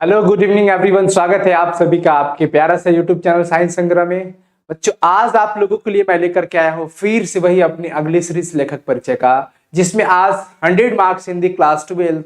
Hello, good evening everyone. स्वागत है आप सभी का आपके प्यारा सा यूट्यूब चैनल साइंस संग्रह में। बच्चों, आज आप लोगों के लिए मैं लेकर के आया हूँ फिर से वही अपनी अगली सीरीज लेखक परिचय का, जिसमें आज 100 मार्क्स हिंदी क्लास 12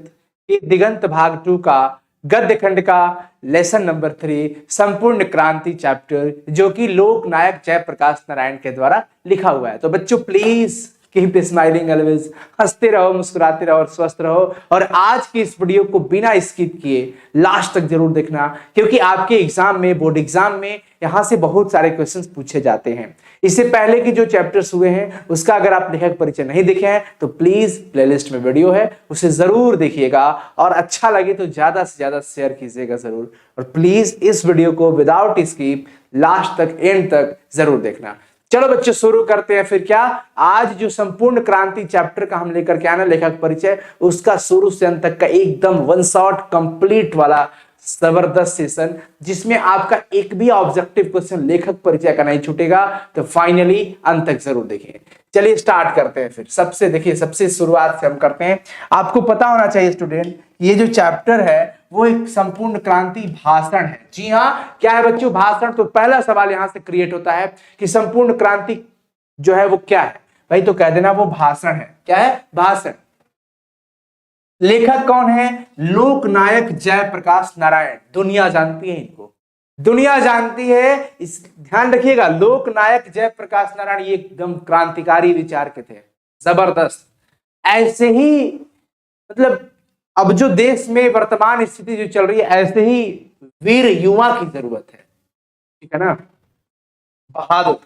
के दिगंत भाग 2 का गद्य खंड का लेसन नंबर 3 संपूर्ण क्रांति चैप्टर, जो कि लोक नायक जयप्रकाश नारायण के द्वारा लिखा हुआ है। तो बच्चों प्लीज कीप स्माइलिंग ऑलवेज, हंसते रहो, मुस्कुराते रहो और स्वस्थ रहो। और आज की इस वीडियो को बिना स्किप किए लास्ट तक जरूर देखना, क्योंकि आपके एग्जाम में, बोर्ड एग्जाम में यहां से बहुत सारे क्वेश्चंस पूछे जाते हैं। इससे पहले के जो चैप्टर्स हुए हैं उसका अगर आप लेखक परिचय नहीं देखे हैं तो प्लीज प्लेलिस्ट में वीडियो है, उसे जरूर देखिएगा और अच्छा लगे तो ज्यादा से ज्यादा शेयर कीजिएगा जरूर। और प्लीज इस वीडियो को विदाउट स्किप लास्ट तक, एंड तक जरूर देखना। चलो बच्चों शुरू करते हैं। फिर क्या, आज जो संपूर्ण क्रांति चैप्टर का हम लेकर के आना लेखक परिचय, उसका शुरू से अंत तक का एकदम वन शॉट कंप्लीट वाला जबरदस्त सेशन, जिसमें आपका एक भी ऑब्जेक्टिव क्वेश्चन लेखक परिचय का नहीं छूटेगा। तो फाइनली अंत तक जरूर देखें। चलिए स्टार्ट करते हैं। फिर सबसे देखिए, सबसे शुरुआत से हम करते हैं। आपको पता होना चाहिए स्टूडेंट, ये जो चैप्टर है वो एक संपूर्ण क्रांति भाषण है। जी हाँ, क्या है बच्चों? भाषण। तो पहला सवाल यहां से क्रिएट होता है कि संपूर्ण क्रांति जो है वो क्या है? भाई तो कह देना वो भाषण है। क्या है? भाषण। लेखक कौन है? लोक नायक जयप्रकाश नारायण। दुनिया जानती है इनको, दुनिया जानती है। इस ध्यान रखिएगा, लोक नायक जयप्रकाश नारायण ये एकदम क्रांतिकारी विचार के थे, जबरदस्त। ऐसे ही मतलब अब जो देश में वर्तमान स्थिति जो चल रही है, ऐसे ही वीर युवा की जरूरत है, ठीक है ना? बहादुर।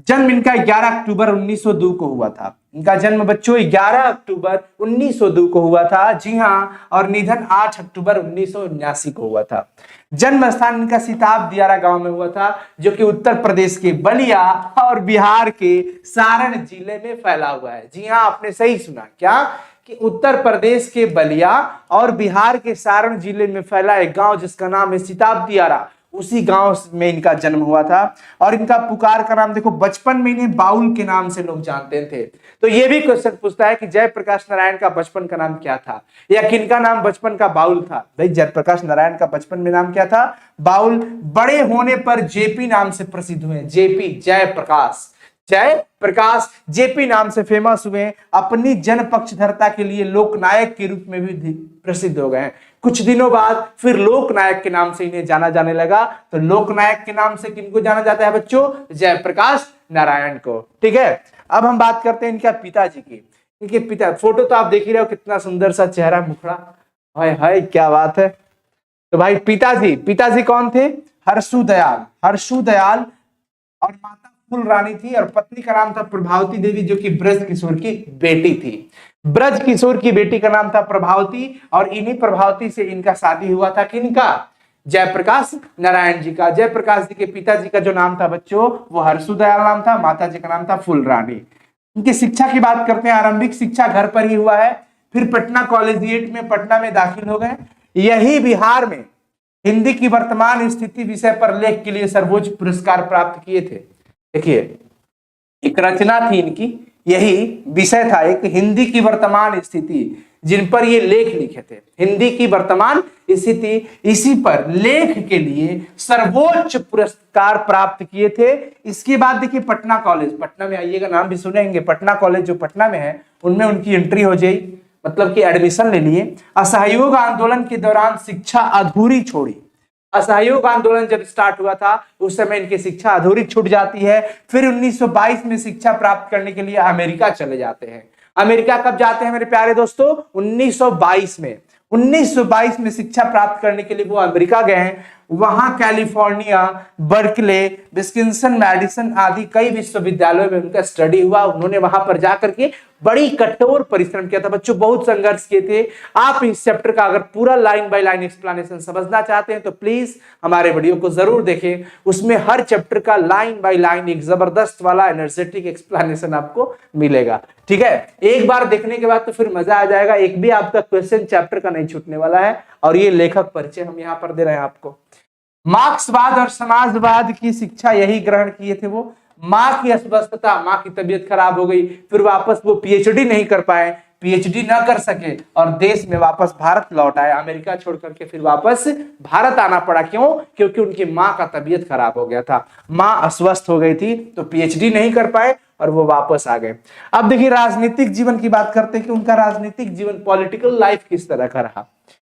जन्म इनका 11 अक्टूबर 1902 को हुआ था। इनका जन्म बच्चों 11 अक्टूबर 1902 को हुआ था। जी हाँ, और निधन 8 अक्टूबर 1979 को हुआ था। जन्म स्थान इनका सिताब दियारा गांव में हुआ था, जो कि उत्तर प्रदेश के बलिया और बिहार के सारण जिले में फैला हुआ है। जी हाँ, आपने सही सुना। क्या कि उत्तर प्रदेश के बलिया और बिहार के सारण जिले में फैला एक गांव जिसका नाम है सिताब दियारा, उसी गांव में इनका जन्म हुआ था। और इनका पुकार का नाम देखो, बचपन में इन्हें बाउल के नाम से लोग जानते थे। तो ये भी क्वेश्चन पूछता है कि जयप्रकाश नारायण का बचपन का नाम क्या था, या किनका नाम बचपन का बाउल था? भाई जयप्रकाश नारायण का बचपन में नाम क्या था? बाउल। बड़े होने पर जेपी नाम से प्रसिद्ध हुए। जेपी, जयप्रकाश, जयप्रकाश जेपी नाम से फेमस हुए। अपनी जन पक्षधरता के लिए लोकनायक के रूप में भी प्रसिद्ध हो गए हैं। कुछ दिनों बाद फिर लोकनायक के नाम से इन्हें जाना जाने लगा। तो लोकनायक के नाम से किनको जाना जाता है बच्चों? जयप्रकाश नारायण को। ठीक है, अब हम बात करते हैं इनके पिताजी की। इनके पिता, फोटो तो आप देख ही रहे हो, कितना सुंदर सा चेहरा, मुखड़ा, हाय हाय क्या बात है। तो भाई पिताजी कौन थे? हर्षु दयाल और माता फूल रानी थी, और पत्नी का नाम था प्रभावती देवी, जो कि ब्रज किशोर की बेटी थी। ब्रज किशोर की बेटी का नाम था प्रभावती, और इन्हीं प्रभावती से इनका शादी हुआ था। किनका? जयप्रकाश नारायण जी का। जयप्रकाश जी के पिताजी का जो नाम था बच्चों, वो हर्षु दयाल नाम था, माता जी का नाम था फूल रानी। इनकी शिक्षा की बात करते हैं। आरंभिक शिक्षा घर पर ही हुआ है। फिर पटना कॉलेजिएट में पटना में दाखिल हो गए। यही बिहार में हिंदी की वर्तमान स्थिति विषय पर लेख के लिए सर्वोच्च पुरस्कार प्राप्त किए थे। देखिए, एक रचना थी इनकी, यही विषय था, एक हिंदी की वर्तमान स्थिति, जिन पर ये लेख लिखे थे। हिंदी की वर्तमान स्थिति, इसी पर लेख के लिए सर्वोच्च पुरस्कार प्राप्त किए थे। इसके बाद देखिए पटना कॉलेज, पटना में आइएगा, नाम भी सुनेंगे। पटना कॉलेज जो पटना में है, उनमें उनकी एंट्री हो जाए, मतलब कि एडमिशन ले लिए। असहयोग आंदोलन के दौरान शिक्षा अधूरी छोड़ी। असहयोग आंदोलन जब स्टार्ट हुआ था उस समय इनकी शिक्षा अधूरी छूट जाती है। फिर 1922 में शिक्षा प्राप्त करने के लिए अमेरिका चले जाते हैं। अमेरिका कब जाते हैं मेरे प्यारे दोस्तों? 1922 में। 1922 में शिक्षा प्राप्त करने के लिए वो अमेरिका गए हैं। वहां कैलिफोर्निया, बर्कले, विस्कॉन्सिन, मैडिसन आदि कई विश्वविद्यालयों में उनका स्टडी हुआ। उन्होंने वहां पर जाकर के बड़ी कठोर परिश्रम किया था बच्चों, बहुत संघर्ष किए थे। आप इस चैप्टर का अगर पूरा लाइन बाय लाइन एक्सप्लेनेशन समझना चाहते हैं तो प्लीज हमारे वीडियो को जरूर देखें। उसमें हर चैप्टर का लाइन बाय लाइन एक जबरदस्त वाला एनर्जेटिक एक्सप्लेनेशन आपको मिलेगा। ठीक है, एक बार देखने के बाद तो फिर मजा आ जाएगा। एक भी आपका क्वेश्चन चैप्टर का नहीं छूटने वाला है। और ये लेखक परिचय हम यहाँ पर दे रहे हैं आपको। मार्क्सवाद और समाजवाद की शिक्षा यही ग्रहण किए थे वो। माँ की अस्वस्थता, माँ की तबीयत खराब हो गई, फिर वापस वो पीएचडी नहीं कर पाए, पीएचडी ना कर सके और देश में वापस भारत लौट आए, अमेरिका छोड़ करके फिर वापस भारत आना पड़ा। क्यों? क्योंकि उनकी माँ का तबीयत खराब हो गया था, माँ अस्वस्थ हो गई थी, तो पीएचडी नहीं कर पाए और वो वापस आ गए। अब देखिए राजनीतिक जीवन की बात करते हैं कि उनका राजनीतिक जीवन, पॉलिटिकल लाइफ किस तरह का रहा।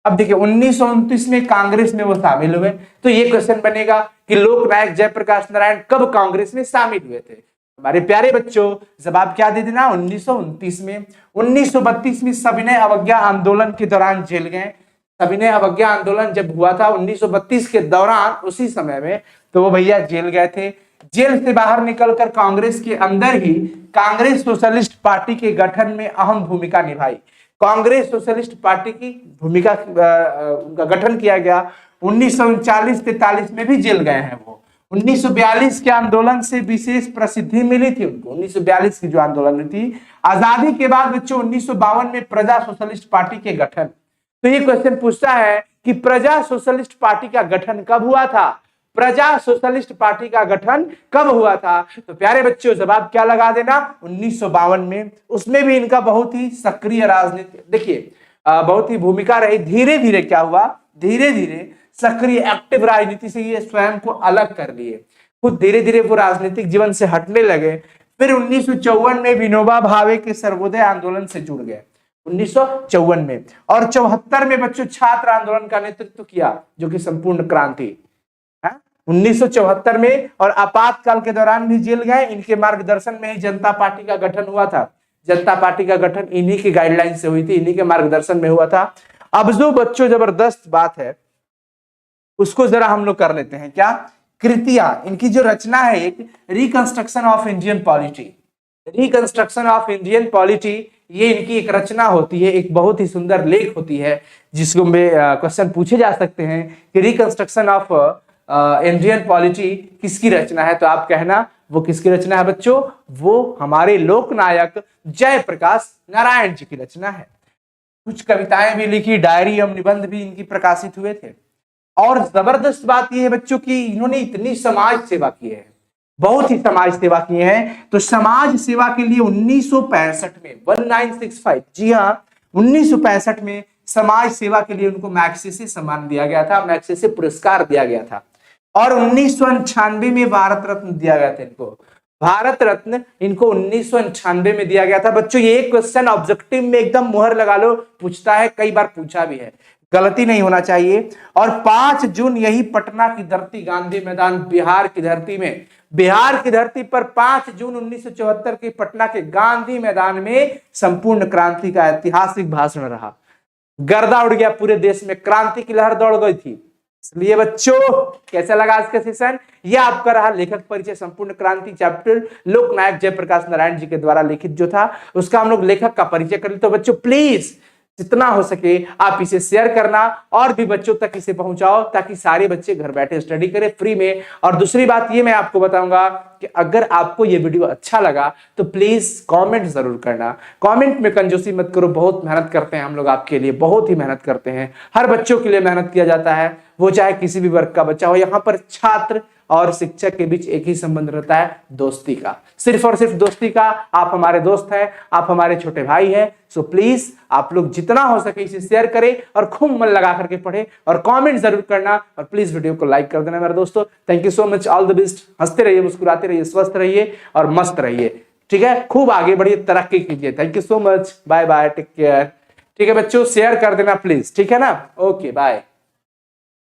अब देखिए 1929 में कांग्रेस में वो शामिल हुए, तो ये क्वेश्चन बनेगा कि लोकनायक जयप्रकाश नारायण कब कांग्रेस में शामिल हुए थे। हमारे प्यारे बच्चों जवाब क्या दे देना, 1929 में। 1932 में सविनय अवज्ञा आंदोलन के दौरान जेल गए। सविनय अवज्ञा आंदोलन जब हुआ था 1932 के दौरान, उसी समय में तो वो भैया जेल गए थे। जेल से बाहर निकलकर कांग्रेस के अंदर ही कांग्रेस सोशलिस्ट पार्टी के गठन में अहम भूमिका निभाई। कांग्रेस सोशलिस्ट पार्टी की भूमिका उनका गठन किया गया। 1939-43 में भी जेल गए हैं वो। 1942 के आंदोलन से विशेष प्रसिद्धि मिली थी उनको। 1942 की जो आंदोलन थी, आजादी के बाद बच्चों 1952 में प्रजा सोशलिस्ट पार्टी के गठन। तो ये क्वेश्चन पूछता है कि प्रजा सोशलिस्ट पार्टी का गठन कब हुआ था, प्रजा सोशलिस्ट पार्टी का गठन कब हुआ था। तो प्यारे बच्चों जवाब क्या लगा देना, 1952 में। उसमें भी इनका बहुत ही सक्रिय राजनीति, देखिए बहुत ही भूमिका रही। धीरे धीरे क्या हुआ, धीरे धीरे सक्रिय एक्टिव राजनीति से ये स्वयं को अलग कर लिए, खुद धीरे धीरे वो राजनीतिक जीवन से हटने लगे। फिर 1954 में विनोबा भावे के सर्वोदय आंदोलन से जुड़ गए, 1954 में। और 74 में बच्चों छात्र आंदोलन का नेतृत्व किया, जो कि संपूर्ण क्रांति 1974 में। और आपातकाल के दौरान भी जेल गए। इनके मार्गदर्शन में ही जनता पार्टी का गठन हुआ था। जनता पार्टी का गठन इन्हीं की गाइडलाइन से हुई थी, इन्हीं के मार्गदर्शन में हुआ था। अब जो बच्चों जबरदस्त बात है उसको जरा हम लोग कर लेते हैं, क्या कृतियां, इनकी जो रचना है, एक reconstruction of Indian polity. Reconstruction of Indian polity, ये इनकी एक रचना होती है, एक बहुत ही सुंदर लेख होती है, जिसको में क्वेश्चन पूछे जा सकते हैं कि रिकंस्ट्रक्शन ऑफ इंडियन पॉलिटी किसकी रचना है। तो आप कहना वो किसकी रचना है बच्चों, वो हमारे लोकनायक जयप्रकाश नारायण जी की रचना है। कुछ कविताएं भी लिखी, डायरी एवं निबंध भी इनकी प्रकाशित हुए थे। और जबरदस्त बात यह है बच्चों की इन्होंने इतनी समाज सेवा की है, बहुत ही समाज सेवा किए हैं। तो समाज सेवा के लिए 1965 में 1965, जी हाँ 1965 में समाज सेवा के लिए उनको मैग्सेसे सम्मान दिया गया था, मैग्सेसे पुरस्कार दिया गया था। और 1998 में भारत रत्न दिया गया था इनको, भारत रत्न इनको 1998 में दिया गया था। बच्चों ये क्वेश्चन ऑब्जेक्टिव में एकदम मुहर लगा लो, पूछता है, कई बार पूछा भी है, गलती नहीं होना चाहिए। और 5 जून यही पटना की धरती, गांधी मैदान, बिहार की धरती में, बिहार की धरती पर 5 जून 1974 की पटना के गांधी मैदान में संपूर्ण क्रांति का ऐतिहासिक भाषण रहा। गर्दा उड़ गया पूरे देश में, क्रांति की लहर दौड़ गई थी। इसलिए बच्चों कैसा लगा आज का सेशन, यह आपका रहा लेखक परिचय, संपूर्ण क्रांति चैप्टर लोकनायक जयप्रकाश नारायण जी के द्वारा लिखित जो था, उसका हम लोग लेखक का परिचय कर ले। तो बच्चों प्लीज जितना हो सके आप इसे शेयर करना और भी बच्चों तक इसे पहुंचाओ, ताकि सारे बच्चे घर बैठे स्टडी करें फ्री में। और दूसरी बात ये मैं आपको बताऊंगा कि अगर आपको ये वीडियो अच्छा लगा तो प्लीज कमेंट जरूर करना। कमेंट में कंजूसी मत करो, बहुत मेहनत करते हैं हम लोग आपके लिए, बहुत ही मेहनत करते हैं। हर बच्चों के लिए मेहनत किया जाता है, वो चाहे किसी भी वर्ग का बच्चा हो। यहाँ पर छात्र और शिक्षक के बीच एक ही संबंध रहता है, दोस्ती का, सिर्फ और सिर्फ दोस्ती का। आप हमारे दोस्त हैं, आप हमारे छोटे भाई हैं। सो प्लीज आप लोग जितना हो सके इसे शेयर करें और खूब मन लगा करके पढ़ें और कमेंट जरूर करना। और प्लीज वीडियो को लाइक कर देना मेरे दोस्तों। Thank you so much, all the best. हंसते रहिए, मुस्कुराते रहिए, स्वस्थ रहिए और मस्त रहिए, ठीक है। खूब आगे बढ़िए, तरक्की कीजिए। Thank you so much, bye bye, take care. ठीक है बच्चों, शेयर कर देना प्लीज, ठीक है ना। Okay bye.